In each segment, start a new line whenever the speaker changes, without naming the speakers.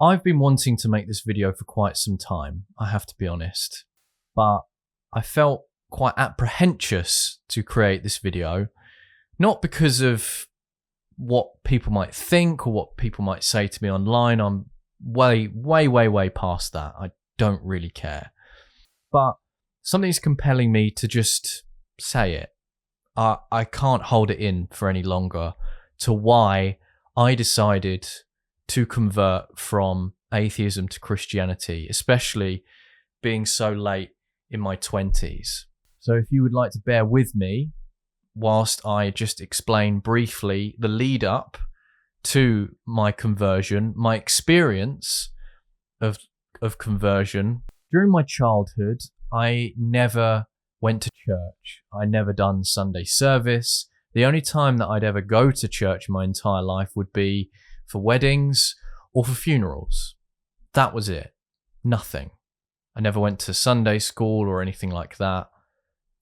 I've been wanting to make this video for quite some time, I have to be honest, but I felt quite apprehensive to create this video, not because of what people might think or what people might say to me online. I'm way past that. I don't really care. But something's compelling me to just say it. I can't hold it in for any longer to why I decided to convert from atheism to Christianity, especially being so late in my 20s. So if you would like to bear with me whilst I just explain briefly the lead up to my conversion, my experience of conversion. During my childhood, I never went to church. I never done Sunday service. The only time that I'd ever go to church in my entire life would be for weddings or for funerals. That was it. Nothing. I never went to Sunday school or anything like that.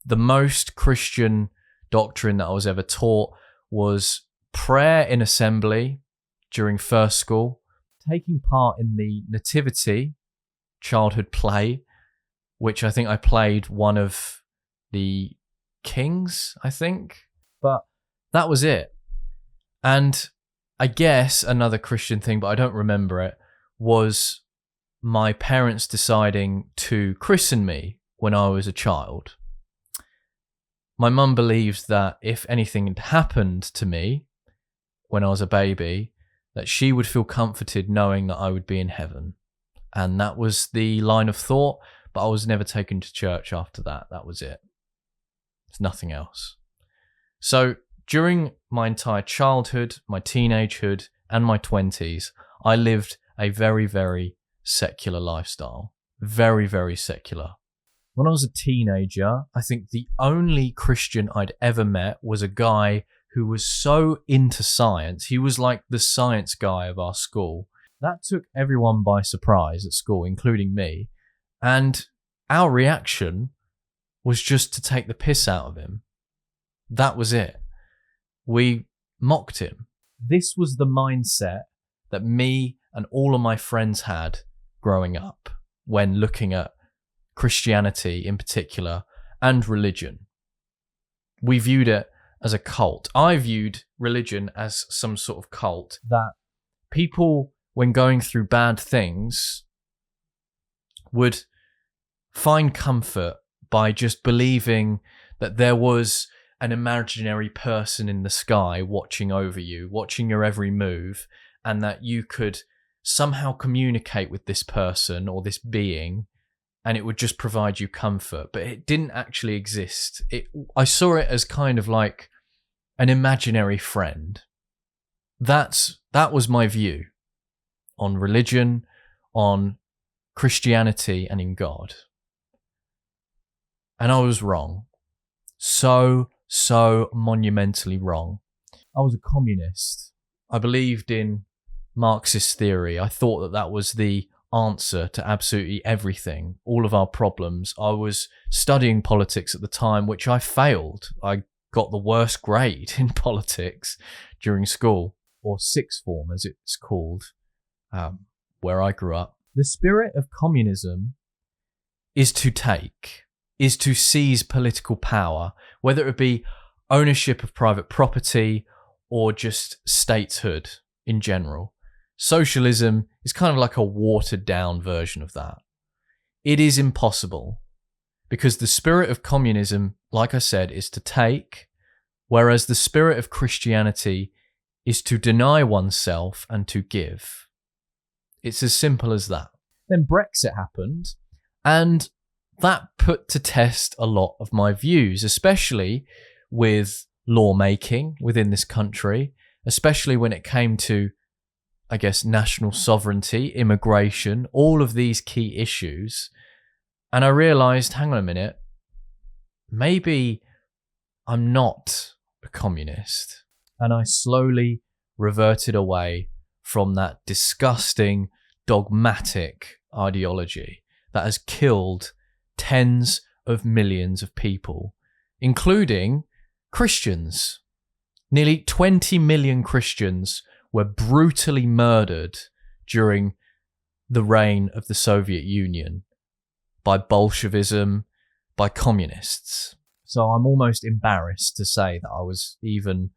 The most Christian doctrine that I was ever taught was prayer in assembly during first school, taking part in the nativity childhood play, which I think I played one of the kings, I think. But that was it. And I guess another Christian thing, but I don't remember it, was my parents deciding to christen me when I was a child. My mum believed that if anything had happened to me when I was a baby, that she would feel comforted knowing that I would be in heaven. And that was the line of thought, but I was never taken to church after that. That was it. There's nothing else. So during my entire childhood, my teenagehood, and my 20s, I lived a very secular lifestyle. Very secular. When I was a teenager, I think the only Christian I'd ever met was a guy who was so into science. He was like the science guy of our school. That took everyone by surprise at school, including me. And our reaction was just to take the piss out of him. That was it. We mocked him. This was the mindset that me and all of my friends had growing up when looking at Christianity in particular and religion. We viewed it as a cult. I viewed religion as some sort of cult that people, when going through bad things, would find comfort by just believing that there was an imaginary person in the sky watching over you, watching your every move, and that you could somehow communicate with this person or this being, and it would just provide you comfort. But it didn't actually exist. I saw it as kind of like an imaginary friend. That was my view on religion, on Christianity, and in God. And I was wrong. So monumentally wrong. I was a communist. I believed in Marxist theory. I thought that that was the answer to absolutely everything, all of our problems. I was studying politics at the time, which I failed. I got the worst grade in politics during school, or sixth form as it's called, where I grew up. The spirit of communism is to take, is to seize political power, whether it be ownership of private property or just statehood in general. Socialism is kind of like a watered down version of that. It is impossible because the spirit of communism, like I said, is to take, whereas the spirit of Christianity is to deny oneself and to give. It's as simple as that. Then Brexit happened, and that put to test a lot of my views, especially with lawmaking within this country, especially when it came to, I guess, national sovereignty, immigration, all of these key issues. And I realized, hang on a minute, maybe I'm not a communist. And I slowly reverted away from that disgusting, dogmatic ideology that has killed tens of millions of people, including Christians. Nearly 20 million Christians were brutally murdered during the reign of the Soviet Union, by Bolshevism, by communists. So I'm almost embarrassed to say that I was even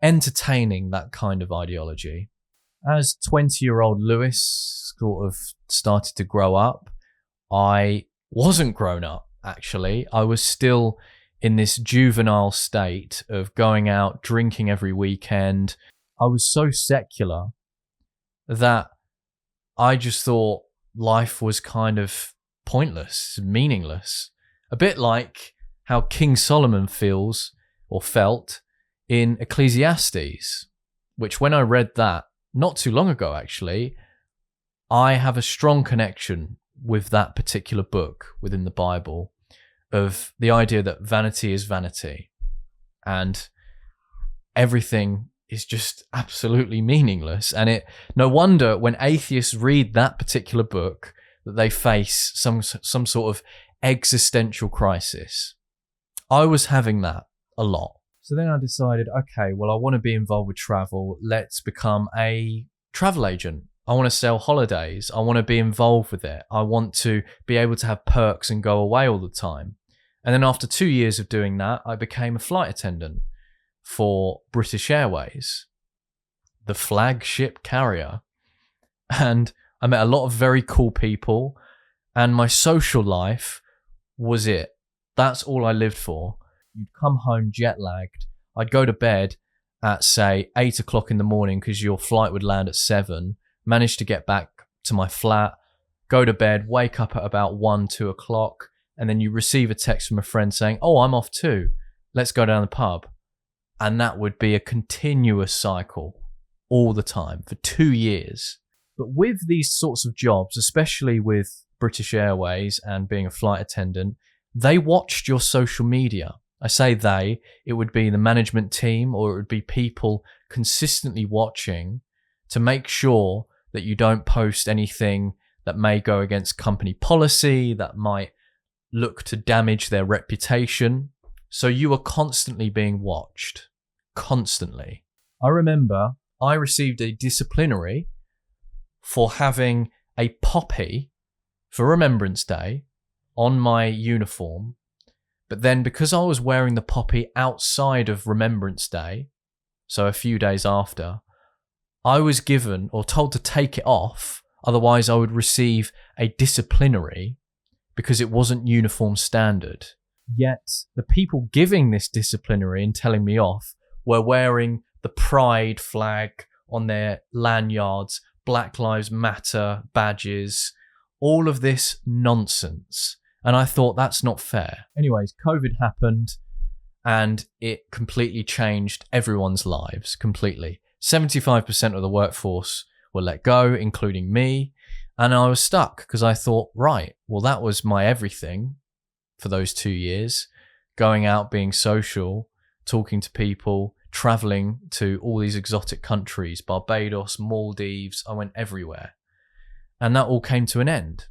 entertaining that kind of ideology. As 20-year-old Lewis sort of started to grow up, I wasn't grown up, actually. I was still in this juvenile state of going out, drinking every weekend. I was so secular that I just thought life was kind of pointless, meaningless. A bit like how King Solomon feels or felt in Ecclesiastes, which when I read that, not too long ago actually, I have a strong connection with that particular book within the Bible, of the idea that vanity is vanity and everything is just absolutely meaningless. And no wonder when atheists read that particular book that they face some sort of existential crisis. I was having that a lot. So then I decided, okay, well, I want to be involved with travel. Let's become a travel agent. I want to sell holidays. I want to be involved with it. I want to be able to have perks and go away all the time. And then after 2 years of doing that, I became a flight attendant for British Airways, the flagship carrier. And I met a lot of very cool people, and my social life was it. That's all I lived for. You'd come home jet lagged. I'd go to bed at, say, 8 o'clock in the morning because your flight would land at 7, manage to get back to my flat, go to bed, wake up at about 1, 2 o'clock, and then you receive a text from a friend saying, oh, I'm off too. Let's go down the pub. And that would be a continuous cycle all the time for 2 years. But with these sorts of jobs, especially with British Airways and being a flight attendant, they watched your social media. I say they, it would be the management team, or it would be people consistently watching to make sure that you don't post anything that may go against company policy, that might look to damage their reputation. So you are constantly being watched. Constantly. I remember I received a disciplinary for having a poppy for Remembrance Day on my uniform. But then because I was wearing the poppy outside of Remembrance Day, so a few days after, I was given or told to take it off. Otherwise I would receive a disciplinary because it wasn't uniform standard. Yet the people giving this disciplinary and telling me off were wearing the Pride flag on their lanyards, Black Lives Matter badges, all of this nonsense. And I thought, that's not fair. Anyways, COVID happened and it completely changed everyone's lives, completely. 75% of the workforce were let go, including me. And I was stuck because I thought, right, well, that was my everything for those 2 years. Going out, being social, talking to people, traveling to all these exotic countries, Barbados, Maldives, I went everywhere. And that all came to an end.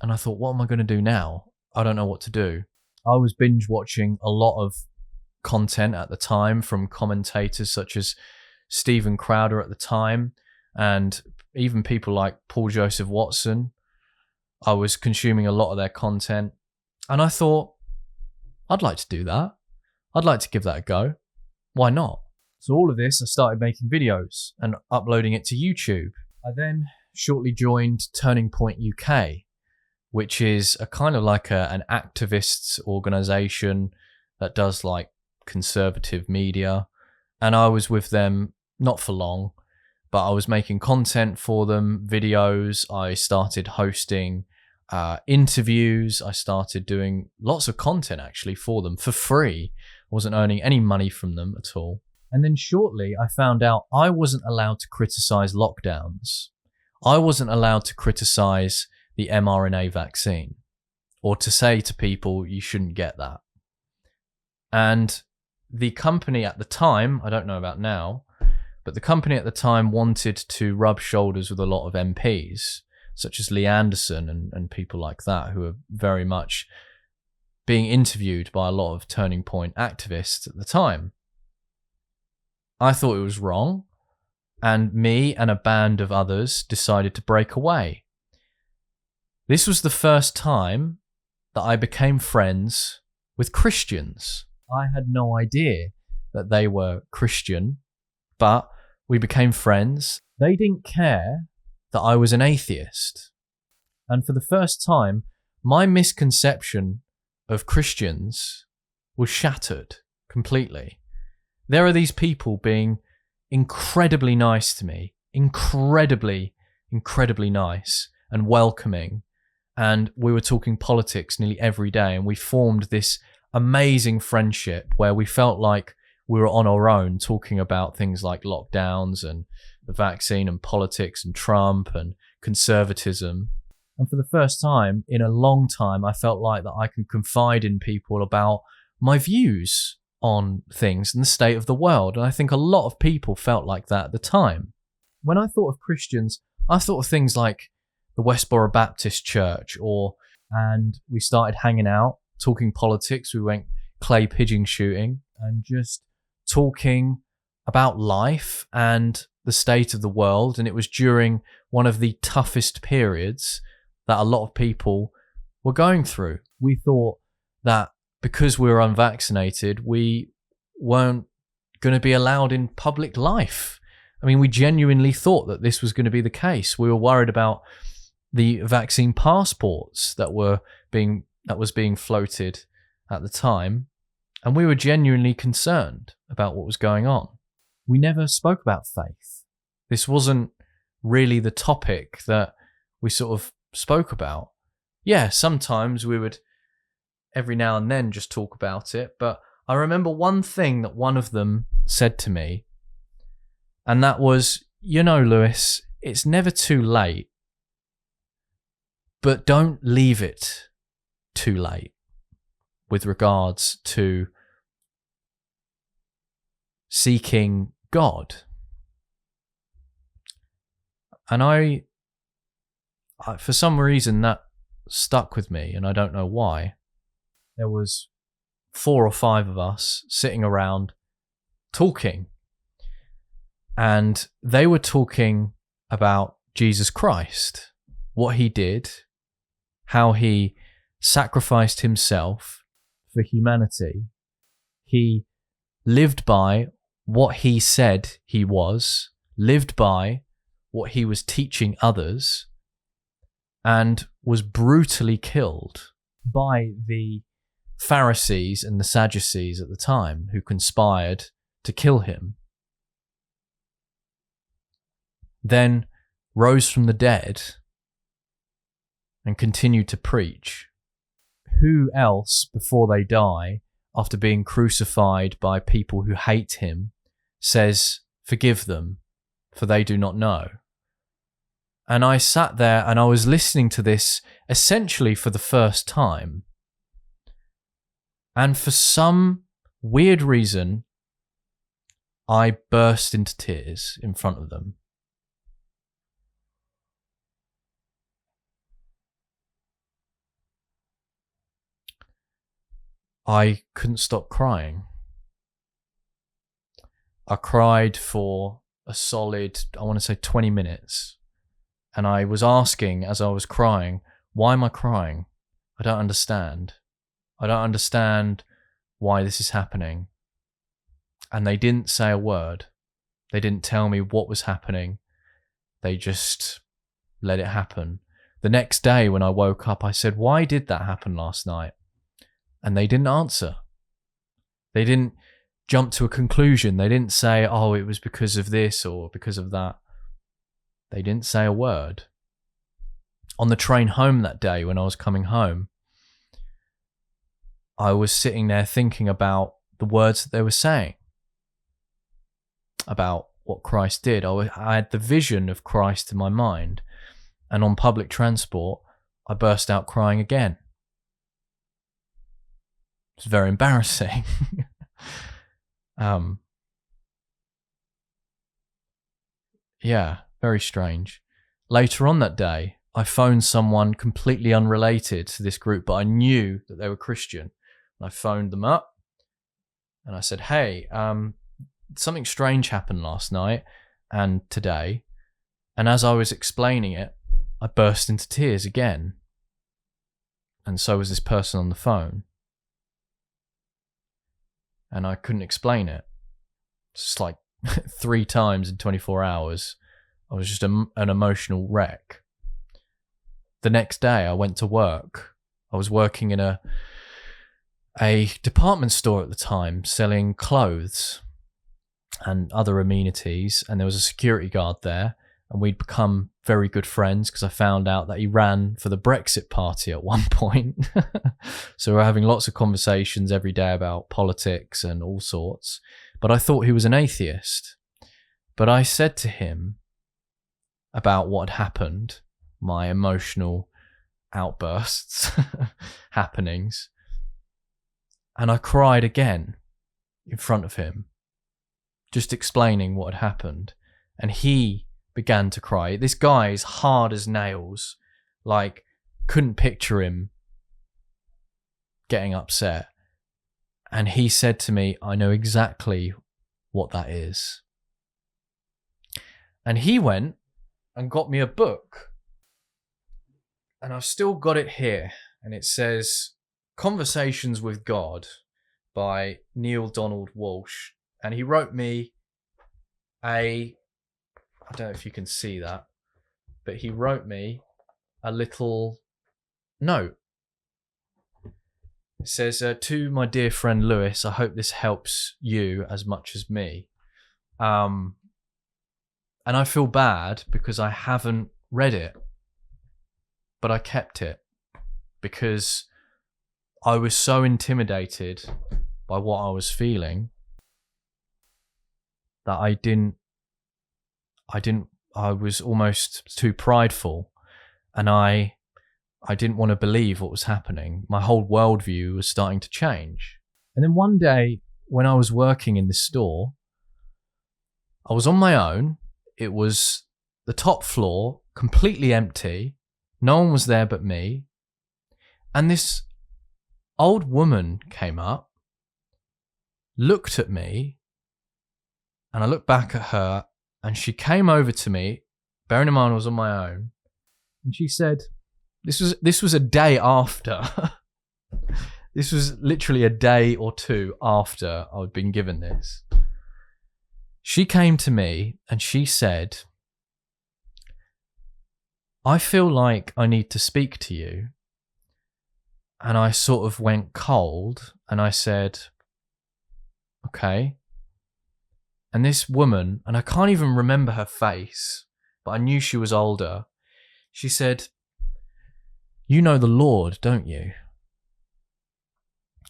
And I thought, what am I going to do now? I don't know what to do. I was binge watching a lot of content at the time from commentators such as Stephen Crowder at the time, and even people like Paul Joseph Watson. I was consuming a lot of their content. And I thought, I'd like to do that. I'd like to give that a go. Why not? So all of this, I started making videos and uploading it to YouTube. I then shortly joined Turning Point UK, which is a kind of like an activists organization that does like conservative media. And I was with them not for long, but I was making content for them, videos. I started hosting interviews. I started doing lots of content actually for them for free. I wasn't earning any money from them at all. And then shortly I found out I wasn't allowed to criticize lockdowns. I wasn't allowed to criticize the mRNA vaccine or to say to people, you shouldn't get that. And the company at the time, I don't know about now, but the company at the time wanted to rub shoulders with a lot of MPs, such as Lee Anderson and people like that, who are very much being interviewed by a lot of Turning Point activists at the time. I thought it was wrong, and me and a band of others decided to break away. This was the first time that I became friends with Christians. I had no idea that they were Christian, but we became friends. They didn't care that I was an atheist. And for the first time, my misconception of Christians was shattered completely. There are these people being incredibly nice to me, incredibly nice and welcoming. And we were talking politics nearly every day, and we formed this amazing friendship where we felt like we were on our own, talking about things like lockdowns and the vaccine and politics and Trump and conservatism. And for the first time in a long time, I felt like that I could confide in people about my views on things and the state of the world. And I think a lot of people felt like that at the time. When I thought of Christians, I thought of things like the Westboro Baptist Church, and we started hanging out, talking politics. We went clay pigeon shooting and just talking about life and the state of the world. And it was during one of the toughest periods that a lot of people were going through. We thought that because we were unvaccinated, we weren't going to be allowed in public life. I mean, we genuinely thought that this was going to be the case. We were worried about the vaccine passports that was being floated at the time, and we were genuinely concerned about what was going on. We never spoke about faith. This wasn't really the topic that we sort of spoke about. Yeah, sometimes we would every now and then just talk about it, but I remember one thing that one of them said to me, and that was, Lewis, it's never too late, but don't leave it too late with regards to seeking God. And I for some reason that stuck with me, and I don't know why. There was 4 or 5 of us sitting around talking, and they were talking about Jesus Christ, what he did, how he sacrificed himself for humanity. He lived by what he said he was, lived by what he was teaching others, and was brutally killed by the Pharisees and the Sadducees at the time, who conspired to kill him. Then rose from the dead and continued to preach. Who else, before they die, after being crucified by people who hate him, says, "Forgive them, for they do not know"? And I sat there and I was listening to this essentially for the first time. And for some weird reason, I burst into tears in front of them. I couldn't stop crying. I cried for a solid, 20 minutes. And I was asking as I was crying, why am I crying? I don't understand. I don't understand why this is happening. And they didn't say a word. They didn't tell me what was happening. They just let it happen. The next day when I woke up, I said, why did that happen last night? And they didn't answer. They didn't jump to a conclusion. They didn't say, oh, it was because of this or because of that. They didn't say a word. On the train home that day, when I was coming home, I was sitting there thinking about the words that they were saying, about what Christ did. I had the vision of Christ in my mind, and on public transport, I burst out crying again. It's very embarrassing. Yeah, very strange. Later on that day, I phoned someone completely unrelated to this group, but I knew that they were Christian. I phoned them up and I said, hey, something strange happened last night and today. And as I was explaining it, I burst into tears again. and so was this person on the phone. And I couldn't explain it. It's just like 3 times in 24 hours. I was just an emotional wreck. The next day I went to work. I was working in a department store at the time, selling clothes and other amenities, and there was a security guard there, and we'd become very good friends because I found out that he ran for the Brexit party at one point. So we were having lots of conversations every day about politics and all sorts, but I thought he was an atheist. But I said to him about what had happened, my emotional outbursts, happenings, and I cried again in front of him, just explaining what had happened. And he began to cry. This guy is hard as nails, like couldn't picture him getting upset. And he said to me, I know exactly what that is. And he went and got me a book. And I've still got it here. And it says Conversations with God by Neil Donald Walsh. And he wrote me I don't know if you can see that, but he wrote me a little note. It says, to my dear friend Lewis, I hope this helps you as much as me. And I feel bad because I haven't read it, but I kept it because I was so intimidated by what I was feeling that I was almost too prideful, and I didn't want to believe what was happening. My whole worldview was starting to change. And then one day when I was working in the store, I was on my own. It was the top floor, completely empty. No one was there but me. And this old woman came up, looked at me, and I looked back at her, and she came over to me, bearing in mind I was on my own, and she said, this was a day after. This was literally a day or two after I'd been given this. She came to me and she said, I feel like I need to speak to you. And I sort of went cold and I said, okay. And this woman, and I can't even remember her face, but I knew she was older. She said, you know the Lord, don't you?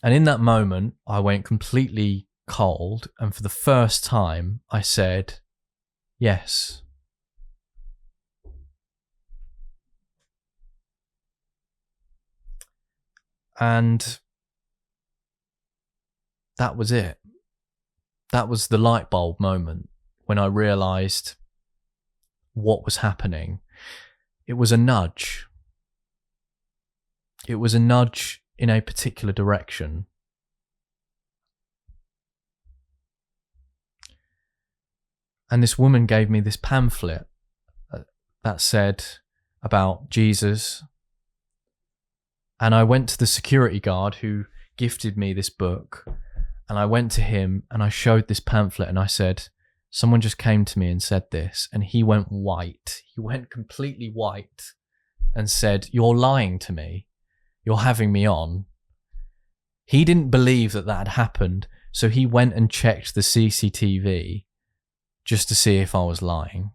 And in that moment, I went completely cold. And for the first time, I said, yes. And that was it. That was the light bulb moment when I realized what was happening. It was a nudge. It was a nudge in a particular direction. And this woman gave me this pamphlet that said about Jesus. And I went to the security guard who gifted me this book. And I went to him and I showed this pamphlet and I said, someone just came to me and said this. And he went white. He went completely white and said, you're lying to me. You're having me on. He didn't believe that had happened. So he went and checked the CCTV just to see if I was lying.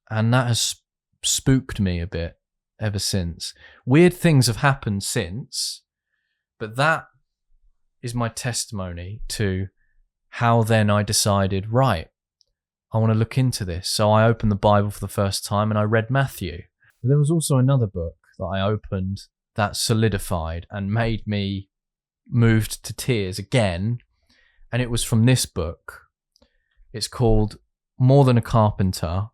And that has spooked me a bit ever since. Weird things have happened since, but that is my testimony to how then I decided, right, I want to look into this. So I opened the Bible for the first time and I read Matthew. But there was also another book that I opened that solidified and made me moved to tears again. And it was from this book. It's called More Than a Carpenter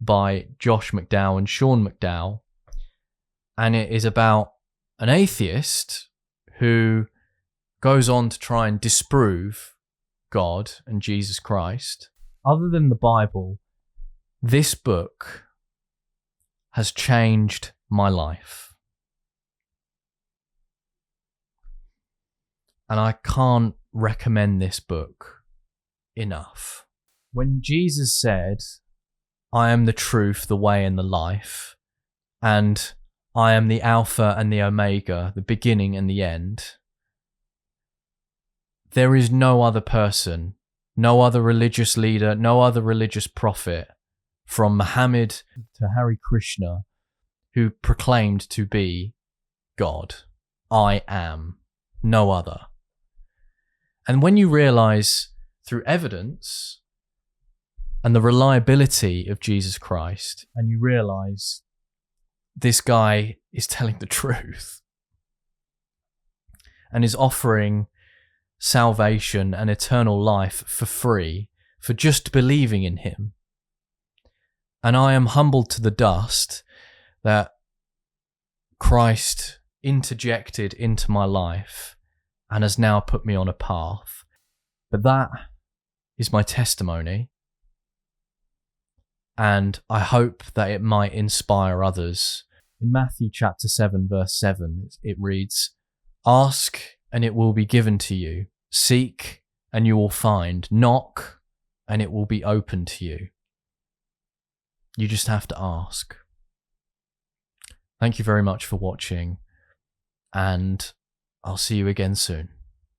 by Josh McDowell and Sean McDowell. And it is about an atheist who goes on to try and disprove God and Jesus Christ. Other than the Bible, this book has changed my life. And I can't recommend this book enough. When Jesus said, "I am the truth, the way, and the life, and I am the Alpha and the Omega, the beginning and the end," there is no other person, no other religious leader, no other religious prophet, from Muhammad to Hare Krishna, who proclaimed to be God. I am, no other. And when you realize through evidence and the reliability of Jesus Christ, and you realize this guy is telling the truth and is offering salvation and eternal life for free for just believing in him. And I am humbled to the dust that Christ interjected into my life and has now put me on a path. But that is my testimony. And I hope that it might inspire others. In Matthew chapter 7, verse 7, it reads, "Ask and it will be given to you. Seek and you will find. Knock and it will be open to you." You just have to ask. Thank you very much for watching, and I'll see you again soon.